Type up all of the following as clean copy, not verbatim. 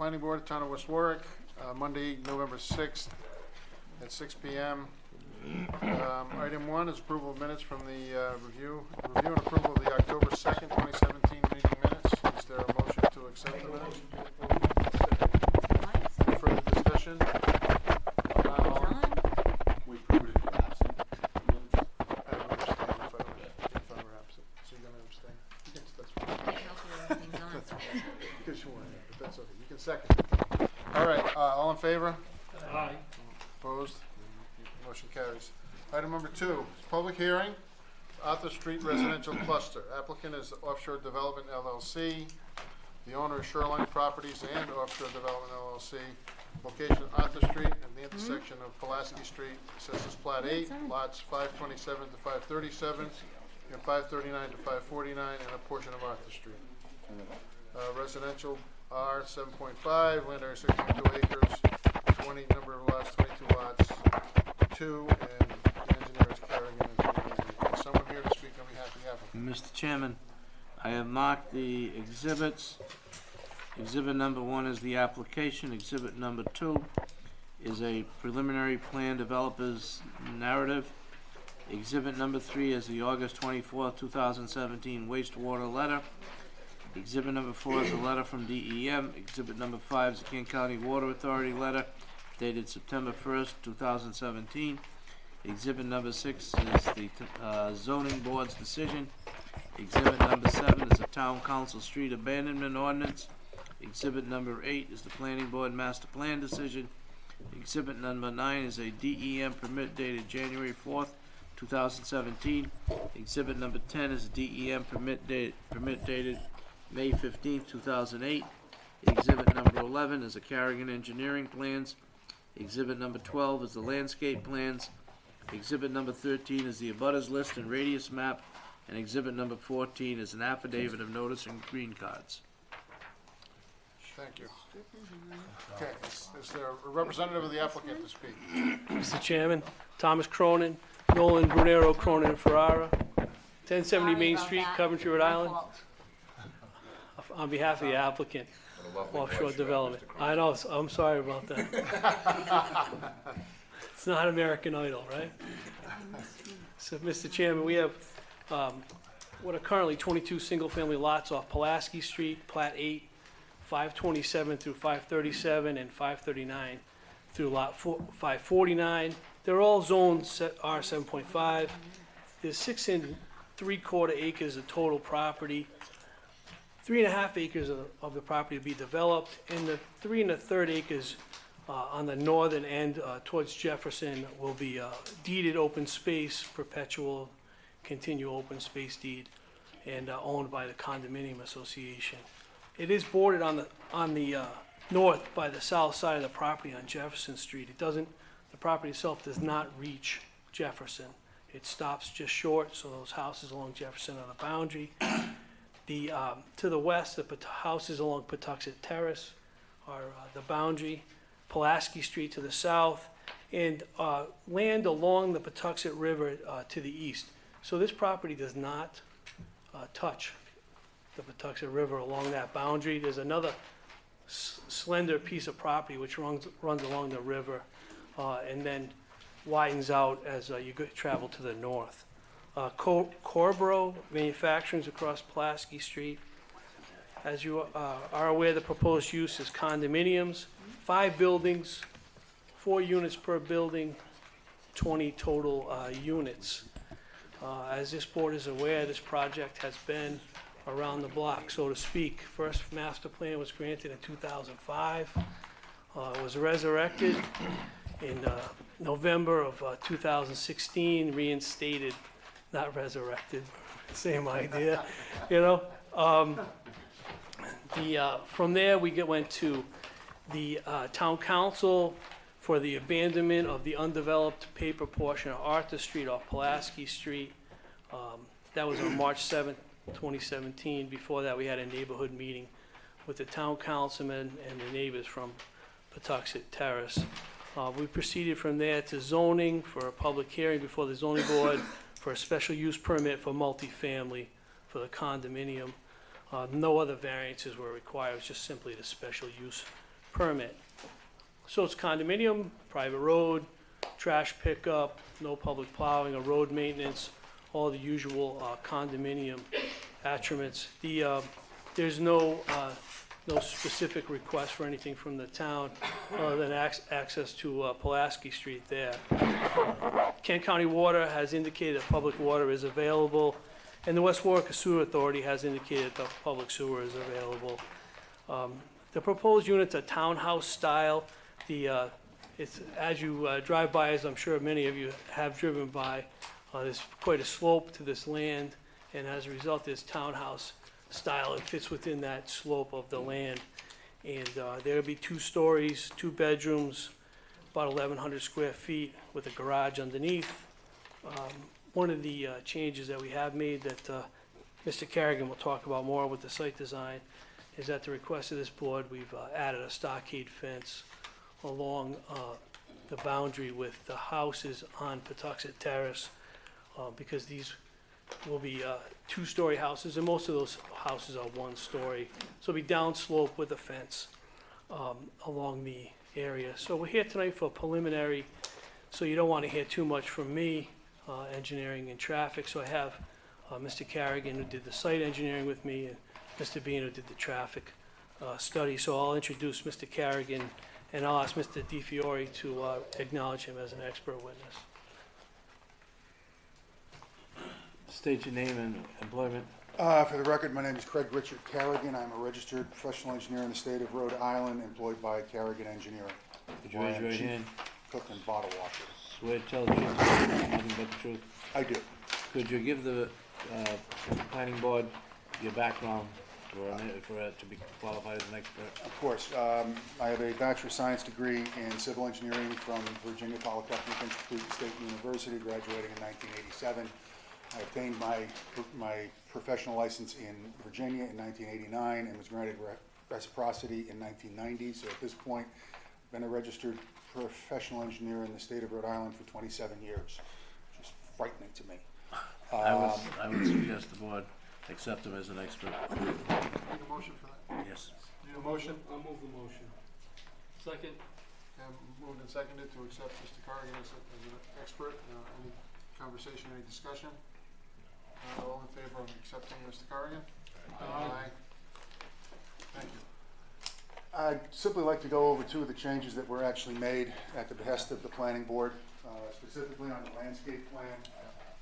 Planning Board, Town of West Warwick, Monday, November 6th at 6 p.m. Item 1 is approval of minutes from the review and approval of the October 2nd, 2017 meeting minutes. Is there a motion to accept the minutes? Any further discussion? We approved it for absent. I would abstain if I were absent. So you're going to abstain? Yes, that's fine. That's fine. Because you weren't here, but that's okay. You can second. All right, all in favor? Aye. Opposed? Motion carries. Item number 2 is public hearing, Arthur Street Residential Cluster. Applicant is Offshore Development LLC. The owner is Shoreline Properties and Offshore Development LLC. Location Arthur Street at the intersection of Pulaski Street. Assessors Plat 8, lots 527 to 537, and 539 to 549, and a portion of Arthur Street. Residential R 7.5, land area 6.2 acres, 20 number of lots, 22 lots, 2, and the engineer is Kerrigan Engineering. Is someone here to speak on behalf of the applicant? Mr. Chairman, I have marked the exhibits. Exhibit number 1 is the application. Exhibit number 2 is a preliminary plan developer's narrative. Exhibit number 3 is the August 24th, 2017 wastewater letter. Exhibit number 4 is a letter from DEM. Exhibit number 5 is the King County Water Authority letter dated September 1st, 2017. Exhibit number 6 is the zoning board's decision. Exhibit number 7 is the town council street abandonment ordinance. Exhibit number 8 is the planning board master plan decision. Exhibit number 9 is a DEM permit dated January 4th, 2017. Exhibit number 10 is a DEM permit dated May 15th, 2008. Exhibit number 11 is the Kerrigan Engineering plans. Exhibit number 12 is the landscape plans. Exhibit number 13 is the abutters list and radius map. And exhibit number 14 is an affidavit of notice and green cards. Thank you. Okay, is there a representative of the applicant to speak? Mr. Chairman, Thomas Cronin, Nolan Brunero, Cronin and Ferrara, 1070 Main Street, Coventry, Rhode Island. On behalf of the applicant, Offshore Development. I know, I'm sorry about that. It's not American Idol, right? So, Mr. Chairman, we have what are currently 22 single-family lots off Pulaski Street, Plat 8, 527 through 537, and 539 through lot 549. They're all zoned R7.5. There's 6 3/4 acres of total property. 3.5 acres of the property will be developed, and the 3 1/3 acres on the northern end towards Jefferson will be deeded open space, perpetual, continual open space deed, and owned by the condominium association. It is bordered on the north by the south side of the property on Jefferson Street. The property itself does not reach Jefferson. It stops just short, so those houses along Jefferson are the boundary. To the west, the houses along Patuxent Terrace are the boundary. Pulaski Street to the south, and land along the Patuxent River to the east. So this property does not touch the Patuxent River along that boundary. There's another slender piece of property which runs along the river and then widens out as you travel to the north. Corbro Manufacturing across Pulaski Street. As you are aware, the proposed use is condominiums, 5 buildings, 4 units per building, 20 total units. As this board is aware, this project has been around the block, so to speak. First master plan was granted in 2005. It was resurrected in November of 2016, reinstated, not resurrected, same idea, you know. From there, we went to the town council for the abandonment of the undeveloped paper portion of Arthur Street off Pulaski Street. That was on March 7th, 2017. Before that, we had a neighborhood meeting with the town councilman and the neighbors from Patuxent Terrace. We proceeded from there to zoning for a public hearing before the zoning board for a special use permit for multifamily for the condominium. No other variances were required. It was just simply the special use permit. So it's condominium, private road, trash pickup, no public plowing or road maintenance, all the usual condominium attributes. There's no specific request for anything from the town other than access to Pulaski Street there. Kent County Water has indicated that public water is available, and the West Warwick Sewer Authority has indicated that public sewer is available. The proposed units are townhouse style. It's, as you drive by, as I'm sure many of you have driven by, there's quite a slope to this land, and as a result, there's townhouse style. It fits within that slope of the land. And there'll be 2 stories, 2 bedrooms, about 1,100 square feet with a garage underneath. One of the changes that we have made that Mr. Carrigan will talk about more with the site design is at the request of this board, we've added a stockade fence along the boundary with the houses on Patuxent Terrace, because these will be 2-story houses, and most of those houses are 1-story. So it'll be downslope with a fence along the area. So we're here tonight for preliminary, so you don't want to hear too much from me, engineering and traffic. So I have Mr. Carrigan, who did the site engineering with me, and Mr. Bean, who did the traffic study. So I'll introduce Mr. Carrigan, and I'll ask Mr. DiFiore to acknowledge him as an expert witness. State your name and employment. For the record, my name is Craig Richard Carrigan. I'm a registered professional engineer in the state of Rhode Island, employed by Carrigan Engineering. Could you raise your right Chief hand? Cook and bottle washer. Swear to tell the truth, nothing but the truth. I do. Could you give the planning board your background to be qualified as an expert? Of course. I have a Bachelor of Science degree in Civil Engineering from Virginia Polytechnic Institute State University, graduating in 1987. I obtained my professional license in Virginia in 1989 and was granted reciprocity in 1990. So at this point, I've been a registered professional engineer in the state of Rhode Island for 27 years, which is frightening to me. I would suggest the board accept him as an expert. Need a motion for that? Yes. Need a motion? I'll move the motion. Second. And moved and seconded to accept Mr. Carrigan as an expert. Any conversation, any discussion? All in favor of accepting Mr. Carrigan? Aye. Thank you. I'd simply like to go over 2 of the changes that were actually made at the behest of the planning board, specifically on the landscape plan.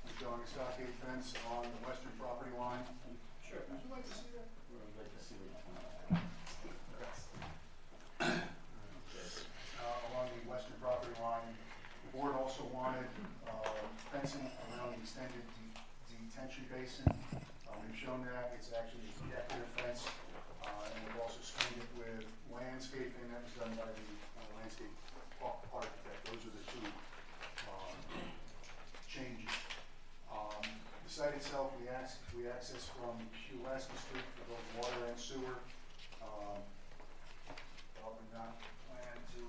I'm showing a stockade fence on the western property line. Sure. Would you like to see that? I'd like to see it. Along the western property line. The board also wanted fencing around the extended detention basin. We've shown that. It's actually a decorative fence. And we've also screened it with landscaping that was done by the landscape architect. Those are the 2 changes. The site itself, we access from Pulaski Street for both water and sewer. I'll bring that plan to.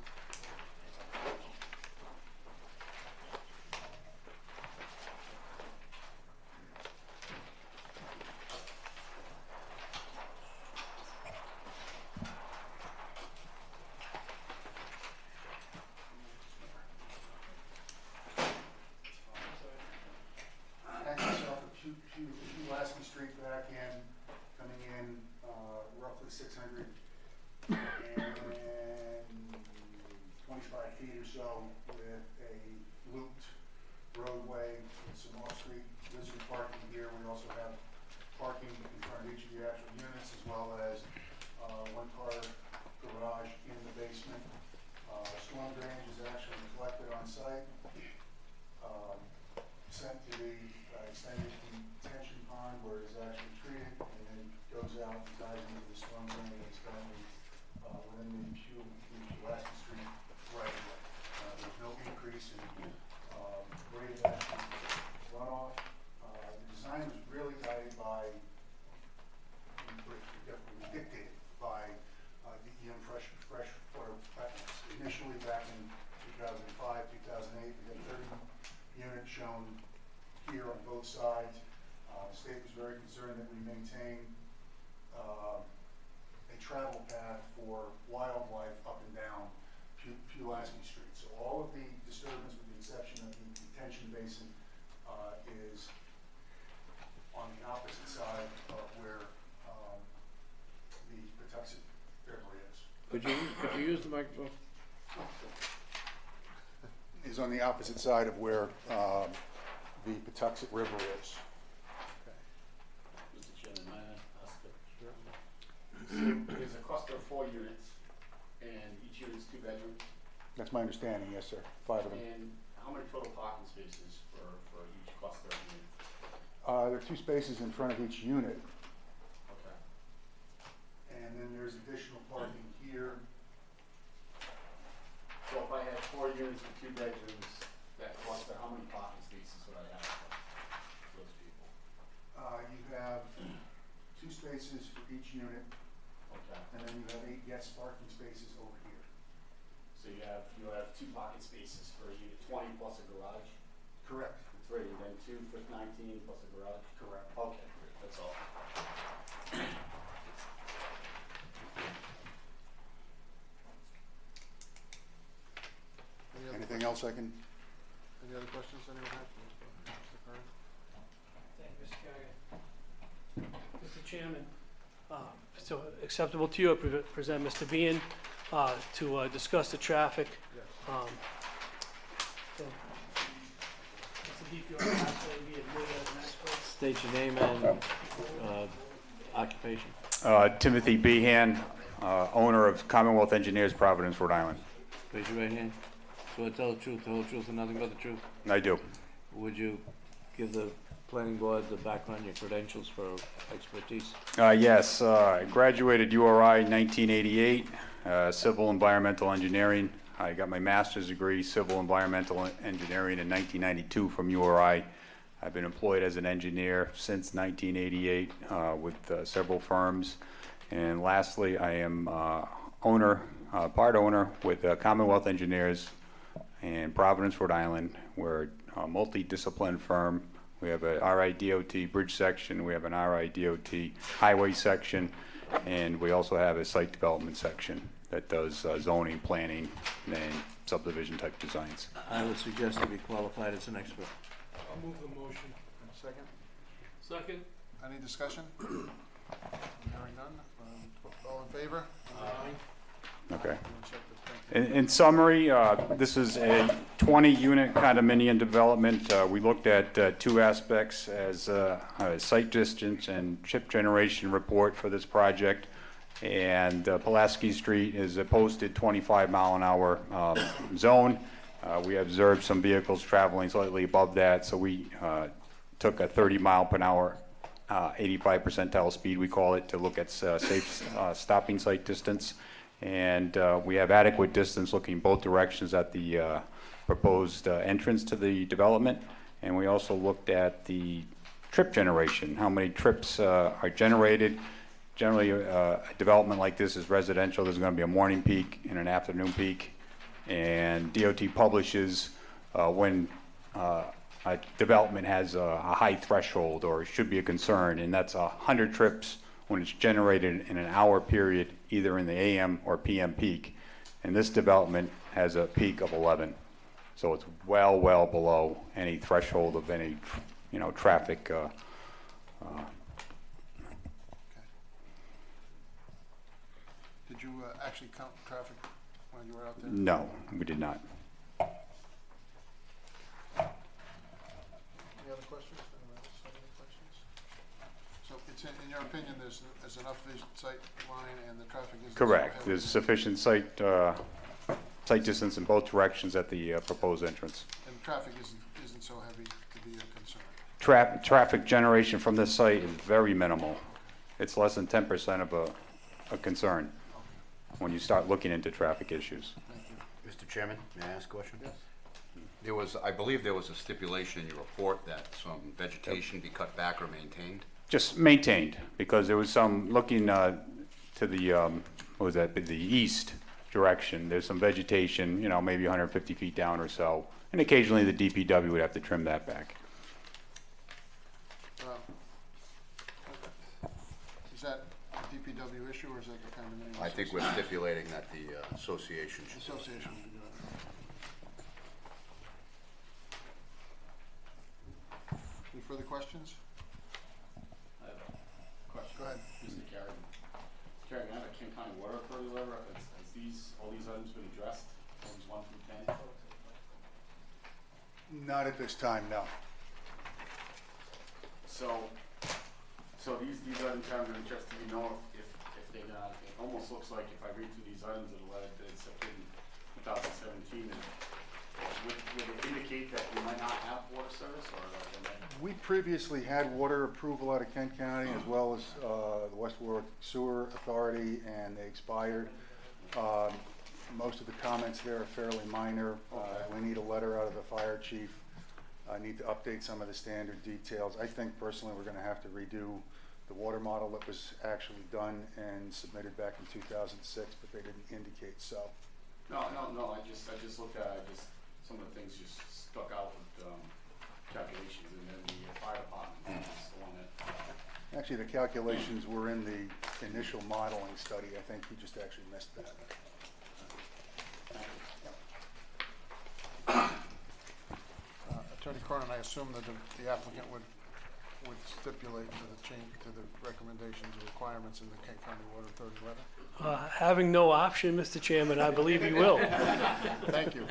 Pulaski Street back in, coming in roughly 625 feet or so with a looped roadway with some off-street visitor parking here. We also have parking in front of each of the actual units, as well as 1-car garage in the basement. Storm drainage is actually collected on site, sent to the extended detention pond where it is actually treated, and then goes out and ties into the storm drain that is currently within the Pulaski Street right of way. There's no increase in rate of action runoff. The design was really guided by, dictated by DEM freshwater wetlands. Initially back in 2005, 2008, we had 30 units shown here on both sides. The state was very concerned that we maintain a travel path for wildlife up and down Pulaski Street. So all of the disturbance, with the exception of the detention basin, is on the opposite side of where the Patuxent River is. Could you use the microphone? Is on the opposite side of where the Patuxent River is. Mr. Chairman, may I ask a question? There's a cluster of 4 units, and each unit is 2 bedroom. That's my understanding, yes, sir. 5 of them. And how many total parking spaces for each cluster of units? There are 2 spaces in front of each unit, Okay. and then there's additional parking here. So if I had 4 units with 2 bedrooms, that cluster, how many parking spaces would I have for those people? You have 2 spaces for each unit, Okay. and then you have 8 guest parking spaces over here. So you have 2 parking spaces for a unit, 20 plus a garage? Correct. 3, and then 2 for 19 plus a garage? Correct. Okay, great, that's all. Anything else I can? Any other questions anyone has? Mr. Curran? Thank you, Mr. Carrigan. Mr. Chairman, so acceptable to you, I present Mr. Bean to discuss the traffic. Yes. So, Mr. DPR, actually be admitted as an expert. State your name and occupation. Timothy Behan, owner of Commonwealth Engineers, Providence, Rhode Island. Raise your right hand. Swear to tell the truth, the whole truth, and nothing but the truth. I do. Would you give the planning board the background, your credentials for expertise? Yes, I graduated URI in 1988, civil environmental engineering. I got my master's degree, civil environmental engineering, in 1992 from URI. I've been employed as an engineer since 1988 with several firms. And lastly, I am part owner with Commonwealth Engineers in Providence, Rhode Island. We're a multidiscipline firm. We have a RIDOT bridge section, we have an RIDOT highway section, and we also have a site development section that does zoning, planning, and subdivision type designs. I would suggest to be qualified as an expert. I'll move the motion. Second? Second? Any discussion? Hearing none. All in favor? Okay. Check this. Thank you. In summary, this is a 20-unit condominium development. We looked at 2 aspects as a site distance and chip generation report for this project. And Pulaski Street is a posted 25-mile-an-hour zone. We observed some vehicles traveling slightly above that, so we took a 30-mile-per-hour 85 percentile speed, we call it, to look at safe stopping site distance. And we have adequate distance looking both directions at the proposed entrance to the development. And we also looked at the trip generation, how many trips are generated. Generally, a development like this is residential. There's going to be a morning peak and an afternoon peak. And DOT publishes when a development has a high threshold or should be a concern, and that's 100 trips when it's generated in an hour period, either in the AM or PM peak. And this development has a peak of 11. So it's well below any threshold of any, traffic. Did you actually count traffic when you were out there? No, we did not. Any other questions? Anyone else have any questions? So it's in your opinion, there's enough sight line and the traffic is Correct. There's sufficient site distance in both directions at the proposed entrance. And traffic isn't so heavy to be a concern. Traffic generation from this site is very minimal. It's less than 10% of a concern when you start looking into traffic issues. Thank you. Mr. Chairman, may I ask a question? Yes. I believe there was a stipulation in your report that some vegetation be cut back or maintained. Just maintained, because there was some looking to the, the east direction. There's some vegetation, maybe 150 feet down or so. And occasionally the DPW would have to trim that back. Is that DPW DPW issue, or is that the condominium? I think we're stipulating that the association should. Association would be doing it. Any further questions? I have a question. Go ahead. Mr. Carrigan. Carrigan, I have a Kent County Water Authority letter. Has all these items been addressed? Items 1 through 10? Not at this time, no. So these items haven't been addressed. Do you know if they're not, it almost looks like if I read through these items in the letter that it's up in 2017, and would it indicate that we might not have water service, or We previously had water approval out of Kent County as well as the West Warwick Sewer Authority, and they expired. Most of the comments there are fairly minor. We need a letter out of the fire chief. I need to update some of the standard details. I think personally we're going to have to redo the water model that was actually done and submitted back in 2006, but they didn't indicate so. No, I just looked at it, some of the things just stuck out with calculations, and then the fire department is the one that. Actually, the calculations were in the initial modeling study. I think you just actually missed that. Attorney Cronin, I assume that the applicant would stipulate to the change, to the recommendations and requirements in the Kent County Water Authority letter? Having no option, Mr. Chairman, I believe he will. Thank you.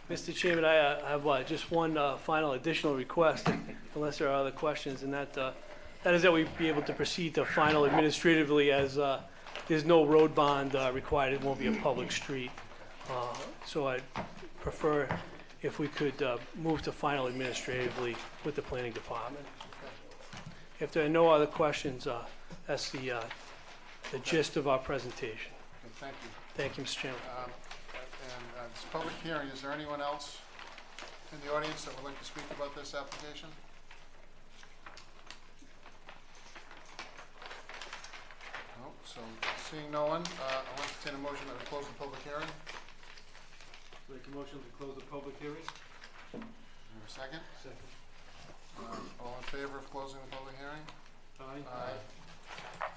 Mr. Chairman, I have just one final additional request, unless there are other questions, and that is that we be able to proceed to final administratively, as there's no road bond required. It won't be a public street. So I'd prefer if we could move to final administratively with the planning department. If there are no other questions, that's the gist of our presentation. Okay, thank you. Thank you, Mr. Chairman. And this public hearing, is there anyone else in the audience that would like to speak about this application? No, so seeing no one, I'll entertain a motion that we close the public hearing. Make a motion to close the public hearing? Is there a second? Second. All in favor of closing the public hearing? Aye.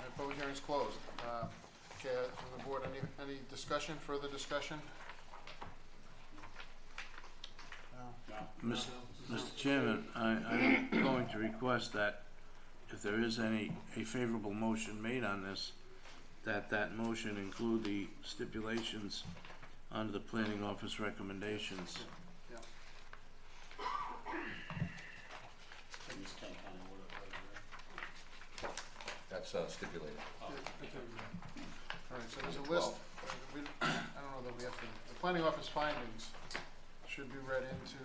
The public hearing's closed. Okay, from the board, any discussion, further discussion? No. Mr. Chairman, I'm going to request that if there is a favorable motion made on this, that motion include the stipulations under the planning office recommendations. Yeah. Use Kent County Water Authority, right? That's stipulated. All right, so there's a list. I don't know that we have to, the planning office findings should be read into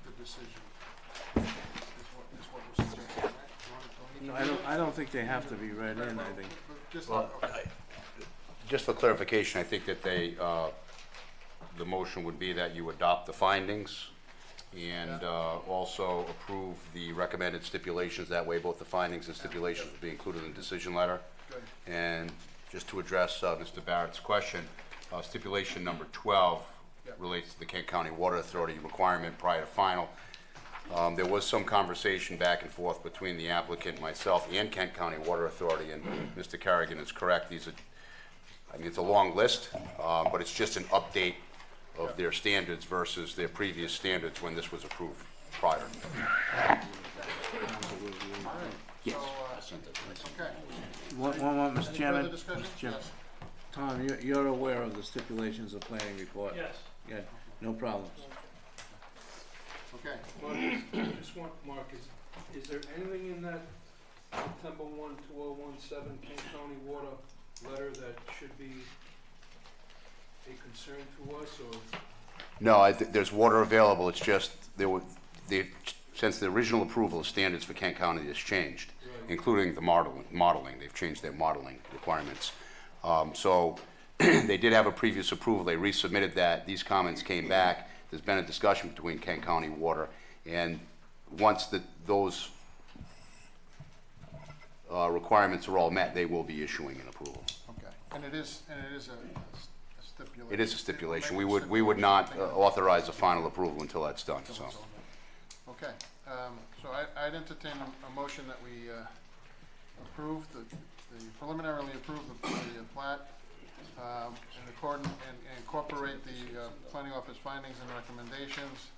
the decision. Is what we're suggesting, right? No, I don't think they have to be read in, I think. Just, Well, okay. Just for clarification, I think that the motion would be that you adopt the findings and also approve the recommended stipulations. That way, both the findings and stipulations will be included in the decision letter. Good. And just to address Mr. Barrett's question, stipulation number 12 Yep. relates to the Kent County Water Authority requirement prior to final. There was some conversation back and forth between the applicant, myself, and Kent County Water Authority, and Mr. Carrigan is correct. These are, I mean, it's a long list, but it's just an update of their standards versus their previous standards when this was approved prior. Yes. Okay. One moment, Mr. Any Chairman. further discussion? Mr. Chairman. Yes. Tom, you're aware of the stipulations of planning report? Yes. Yeah, no problems. Okay. Mark, just one, Mark, is there anything in that September 1, 2017 Kent County Water letter that should be a concern to us, or? No, there's water available. It's just since the original approval of standards for Kent County has changed, Right. including the modeling. They've changed their modeling requirements. So they did have a previous approval. They resubmitted that. These comments came back. There's been a discussion between Kent County Water, and once those requirements are all met, they will be issuing an approval. Okay. And it is a stipulation. It is a stipulation. We would not authorize a final approval until that's done, so. Okay, so I'd entertain a motion that we approve the preliminarily approve the plat in accordance and incorporate the planning office findings and recommendations,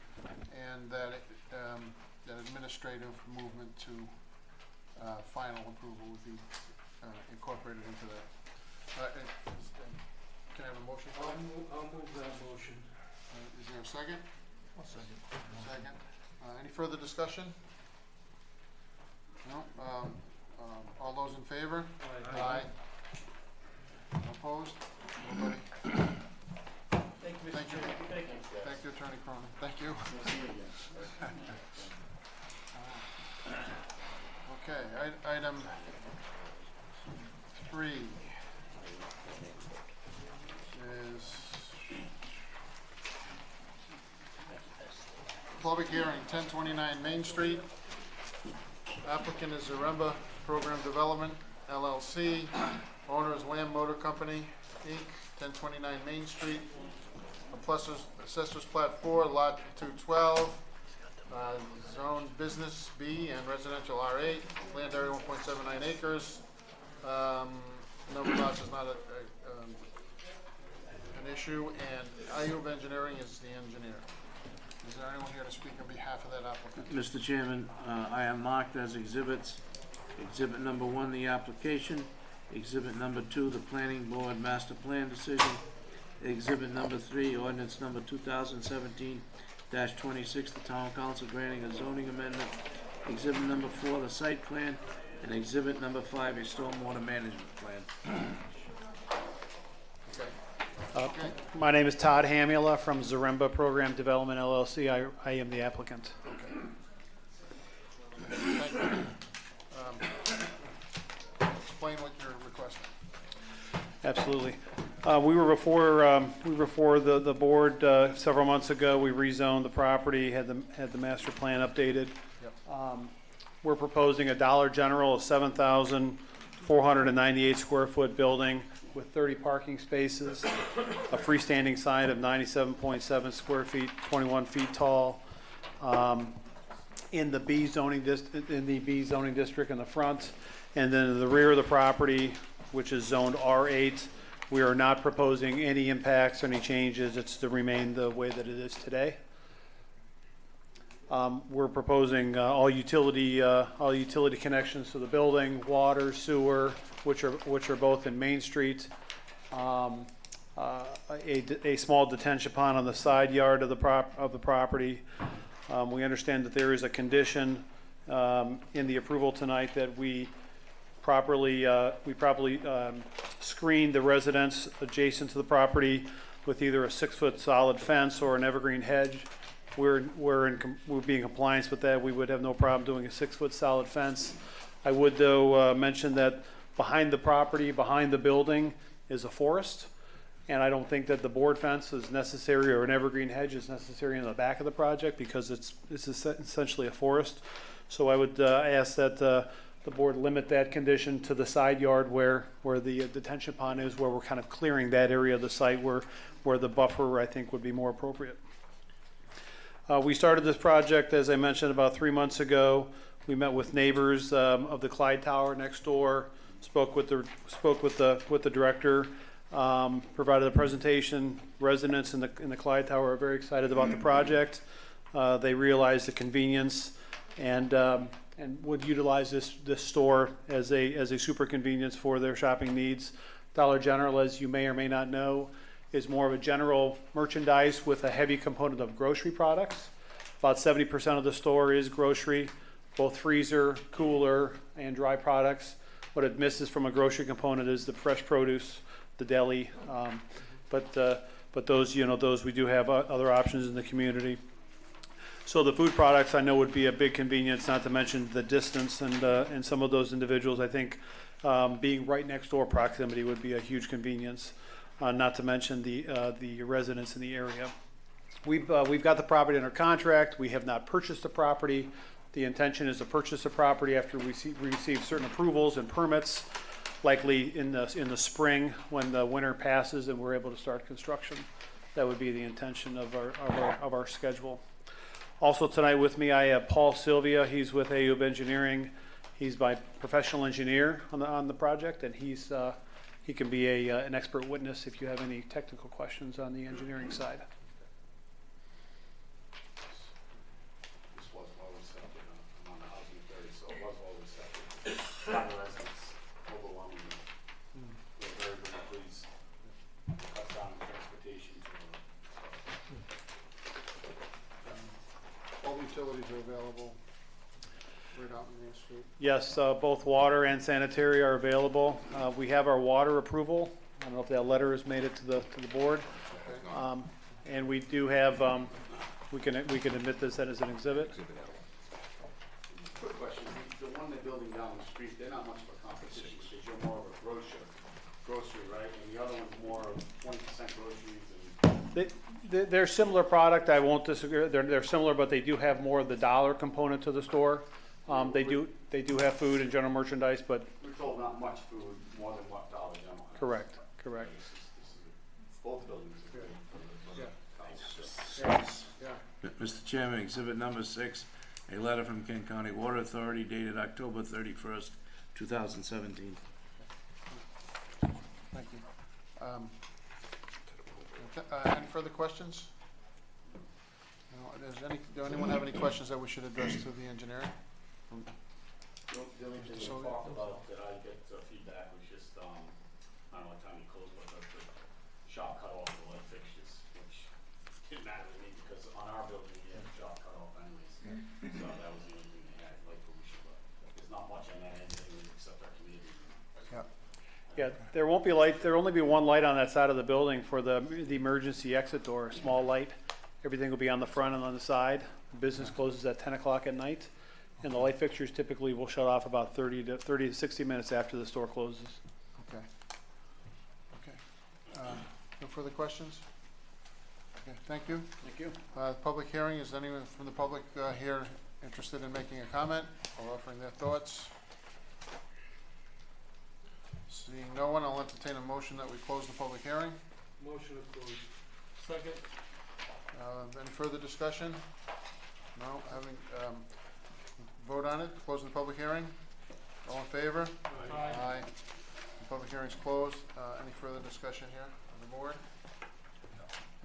and that that administrative movement to final approval would be incorporated into that. Can I have a motion? I'll move that motion. Is there a second? Second. Second. Any further discussion? No? All those in favor? Aye. Opposed? Nobody? Thank you, Mr. Thank you. Chairman. Thank you. Thank you, Attorney Cronin. Thank you. We'll see you again. Okay, item 3 is public hearing, 1029 Main Street. Applicant is Zaremba Program Development, LLC. Owner is Lamb Motor Company, Inc., 1029 Main Street. Assessors Plat 4, Lot 212. Zone Business B and Residential R8. Land area 1.79 acres. Number of lots is not an issue, and Ayub Engineering is the engineer. Is there anyone here to speak on behalf of that applicant? Mr. Chairman, I am marked as exhibits. Exhibit number 1, the application. Exhibit number 2, the planning board master plan decision. Exhibit number 3, ordinance number 2017-26, the town council granting a zoning amendment. Exhibit number 4, the site plan. And exhibit number 5, a stormwater management plan. Okay. My name is Todd Hamula from Zaremba Program Development LLC. I am the applicant. Thank you. Explain what you're requesting. Absolutely. We were before the board several months ago. We rezoned the property, had the master plan updated. Yep. We're proposing a Dollar General, a 7,498 square foot building with 30 parking spaces, a freestanding sign of 97.7 square feet, 21 feet tall, in the B zoning district in the front, and then in the rear of the property, which is zoned R8. We are not proposing any impacts or any changes. It's to remain the way that it is today. We're proposing all utility connections to the building, water, sewer, which are both in Main Street. A small detention pond on the side yard of the property. We understand that there is a condition in the approval tonight that we properly screen the residents adjacent to the property with either a 6-foot solid fence or an evergreen hedge. We'd be in compliance with that. We would have no problem doing a 6-foot solid fence. I would, though, mention that behind the property, behind the building, is a forest, and I don't think that the board fence is necessary or an evergreen hedge is necessary in the back of the project because it's essentially a forest. So I would ask that the board limit that condition to the side yard where the detention pond is, where we're kind of clearing that area of the site where the buffer, I think, would be more appropriate. We started this project, as I mentioned, about 3 months ago. We met with neighbors of the Clyde Tower next door, spoke with the director, provided a presentation. Residents in the Clyde Tower are very excited about the project. They realize the convenience and would utilize this store as a super convenience for their shopping needs. Dollar General, as you may or may not know, is more of a general merchandise with a heavy component of grocery products. About 70% of the store is grocery, both freezer, cooler, and dry products. What it misses from a grocery component is the fresh produce, the deli, but those we do have other options in the community. So the food products I know would be a big convenience, not to mention the distance and some of those individuals. I think being right next door proximity would be a huge convenience. Not to mention the residents in the area. We've got the property under contract. We have not purchased the property. The intention is to purchase the property after we receive certain approvals and permits, likely in the spring when the winter passes and we're able to start construction. That would be the intention of our schedule. Also tonight with me I have Paul Sylvia. He's with Ayub Engineering. He's my professional engineer on the project, and he can be an expert witness if you have any technical questions on the engineering side. This was well accepted. I'm on the housing authority, so it was well accepted. By the residents, overwhelmingly. They're very, very pleased. Cuts down on transportation to, All utilities are available right out in Main Street. Yes, both water and sanitary are available. We have our water approval. I don't know if that letter has made it to the board. And we do have, we can admit this as an exhibit. quick question, the one they're building down the street, they're not much of a competition, because you're more of a grocery, right? And the other one's more of 20% groceries and. They're similar product, I won't disagree, they're similar, but they do have more of the dollar component to the store. They do have food and general merchandise, but, We're told not much food, more than what Dollar General has. correct. This is, both buildings are good. Mr. Chairman, exhibit number 6, a letter from Kent County Water Authority dated October 31st, 2017. Thank you. Any further questions? Do anyone have any questions that we should address to the engineer? The only thing we talked about that I get feedback was just, I don't know what time you closed, but the shop cut off the light fixtures, which didn't matter to me because on our building, we had the shop cut off anyways. So that was the only thing they had, light pollution, but there's not much on that end anyways, except our community. Yeah, there won't be light, there'll only be one light on that side of the building for the emergency exit door, a small light. Everything will be on the front and on the side. The business closes at 10 o'clock at night, and the light fixtures typically will shut off about 30 to 60 minutes after the store closes. Okay. No further questions? Okay, thank you. Thank you. Public hearing, is anyone from the public here interested in making a comment or offering their thoughts? Seeing no one, I'll entertain a motion that we close the public hearing. Motion approved. Second. Any further discussion? No, vote on it, close the public hearing. All in favor? Aye. The public hearing's closed. Any further discussion here on the board?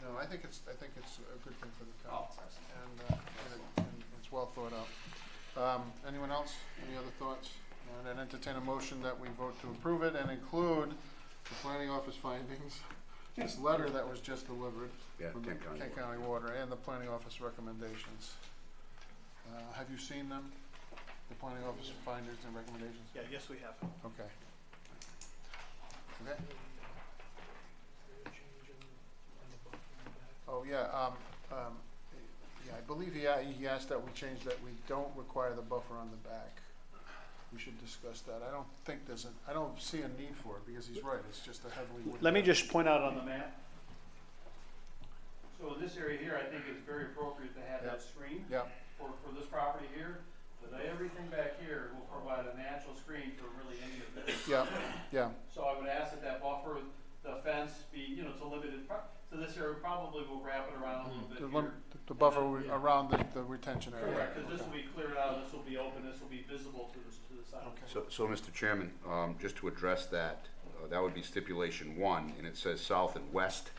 No, I think it's a good thing for the town. And it's well thought out. Anyone else? Any other thoughts? And I'd entertain a motion that we vote to approve it and include the planning office findings, this letter that was just delivered from the Kent County Water, and the planning office recommendations. Have you seen them? The planning office findings and recommendations? Yeah, yes, we have. Okay. Okay. Oh, yeah, yeah, I believe he asked that we change that we don't require the buffer on the back. We should discuss that. I don't see a need for it, because he's right, it's just a heavily wooded. Let me just point out on the map. So in this area here, I think it's very appropriate to have that screen Yeah, for this property here. But everything back here will provide a natural screen for really any of this. yeah, So I would ask that buffer, the fence be, to limited, to this area, probably we'll wrap it around a little bit here. the buffer around the retention area. Correct, because this will be cleared out, this will be open, this will be visible to the side. Okay. So, Mr. Chairman, just to address that, that would be stipulation 1, and it says south and west.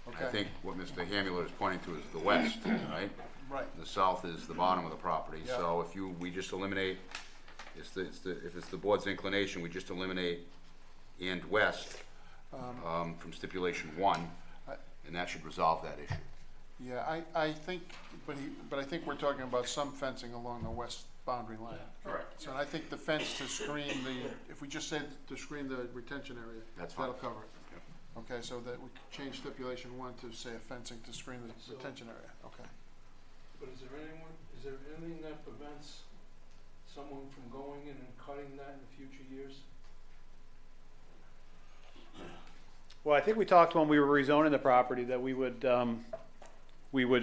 I Okay. think what Mr. Hamuller is pointing to is the west, right? Right, The south is the bottom of the property, Yeah. so we just eliminate, if it's the board's inclination, we just eliminate and west from stipulation 1, and that should resolve that issue. yeah, I think, but I think we're talking about some fencing along the west boundary line. Correct. So I think the fence to screen if we just said to screen the retention area, That's fine. that'll cover it. Okay, so that we change stipulation 1 to say a fencing to screen the retention area, okay. But is there anything that prevents someone from going in and cutting that in the future years? Well, I think we talked when we were rezoning the property that we would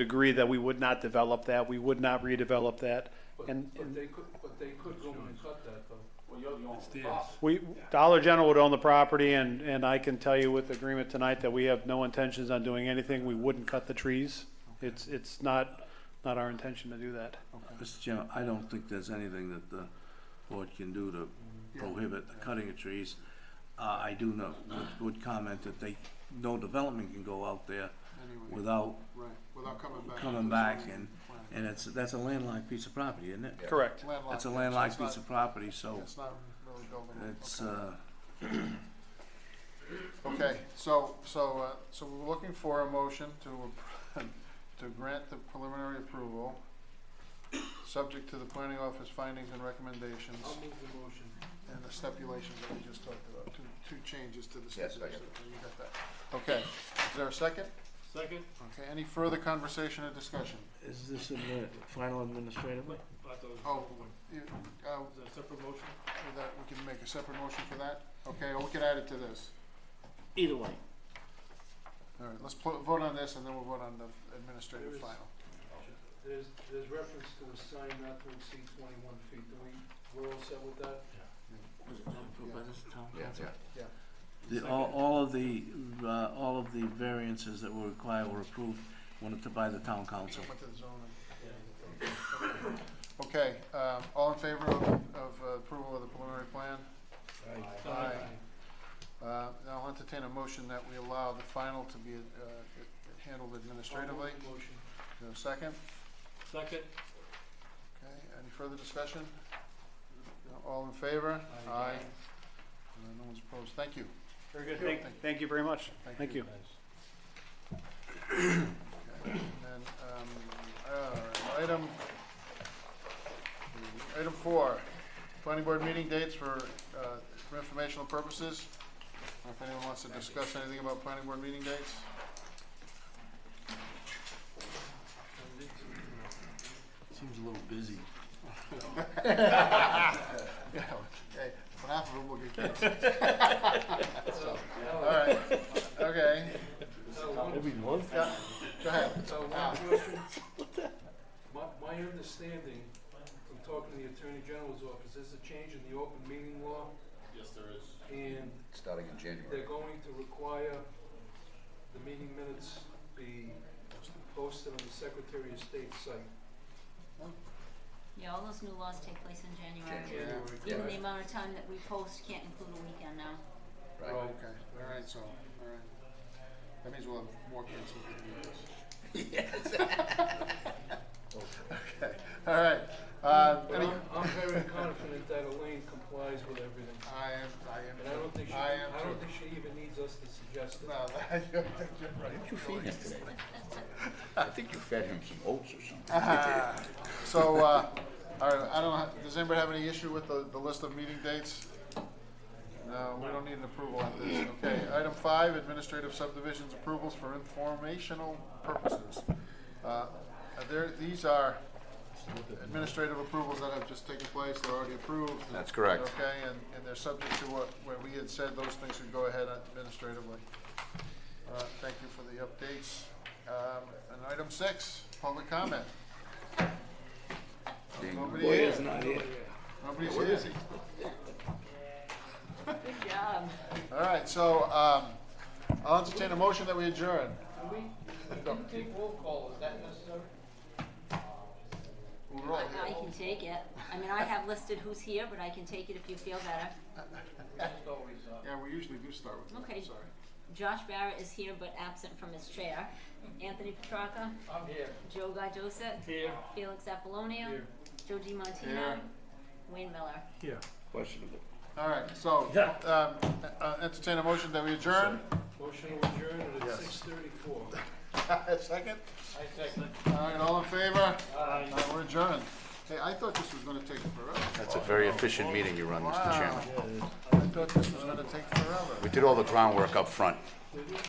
agree that we would not develop that, we would not redevelop that. But they could go in and cut that though. Well, you're the owner. Dollar General would own the property, and I can tell you with agreement tonight that we have no intentions on doing anything. We wouldn't cut the trees. It's not our intention to do that. Mr. Chairman, I don't think there's anything that the board can do to prohibit the cutting of trees. I do know, would comment that no development can go out there Anyway, without right, without coming back. coming back, and that's a landlocked piece of property, isn't it? Correct. Landlocked, It's a yeah, so landlocked it's not- piece of property, so It's not really buildable. it's, Okay, so we're looking for a motion to grant the preliminary approval, subject to the planning office findings and recommendations, I'll move the motion. and the stipulations that we just talked about, two changes to the Yes, stipulations. second. You got that? Okay, is there a second? Second? Okay, any further conversation or discussion? is this in the final administratively? I thought it was a Oh, separate one. you, Is that a separate motion? with that, we can make a separate motion for that? Okay, or we can add it to this. Either way. All right, let's vote on this, and then we'll vote on the administrative There is- final. There's reference to a sign not to exceed 21 feet. We're all set with that? Approved by this town Yeah, council? yeah. All of the variances that were required were approved by the town council. Went to the zoning. Okay, all in favor of approval of the preliminary plan? Aye. Now I'll entertain a motion that we allow the final to be handled administratively. I'll move the motion. Is there a second? Second? Okay, any further discussion? No, all in favor? Aye. No one's opposed. Thank you. Very good. Thank you very much. Thank you. Okay, and then, item 4, planning board meeting dates for informational purposes. I don't know if anyone wants to discuss anything about planning board meeting dates. Seems a little busy. Yeah, okay, but half of them will get canceled. So, all right, okay, Every month? yeah, go ahead. One question. My understanding from talking to the Attorney General's office, there's a change in the open meeting law, Yes, there is. and Starting in January. they're going to require the meeting minutes be posted on the Secretary of State's site. Yeah, all those new laws take place in January. January. Even the amount of time that we post can't include a weekend now. Right. Oh, okay, all right, so, all right. That means we'll have more canceled meetings. Okay, all right. But I'm very confident that Elaine complies with everything. I am And I don't think she, I am I don't too. think she even needs us to suggest it. No, I don't think you're right. What did you feed him today? I think you fed him some oats or something. So, all right, I don't know, does anybody have any issue with the list of meeting dates? No, we don't need an approval on this. Okay, item 5, administrative subdivisions approvals for informational purposes. These are administrative approvals that have just taken place, they're already approved. That's correct. Okay, and they're subject to where we had said those things should go ahead administratively. Thank you for the updates. And item 6, public comment. Nobody Boy here. is not here. Nobody's here. Good job. All right, so, I'll entertain a motion that we adjourn. Don't take roll call, is that necessary? We're all I here. can take it. I mean, I have listed who's here, but I can take it if you feel better. Yeah, we usually do start with that, Okay. sorry. Josh Barrett is here but absent from his chair. Anthony Petracca, I'm here. Joe Guy Joseph, Here. Felix Apollonia, Here. Joe G. Martino, Here. Wayne Miller. Here. Questionable. All right, so, entertain a motion that we adjourn. Motion to adjourn at Yes. 6:34. Second? I second. All right, all in favor? Aye. We're adjourned. Hey, I thought this was gonna take forever. That's a very efficient meeting you run, Mr. Chairman. I thought this was gonna take forever. We did all the groundwork up front.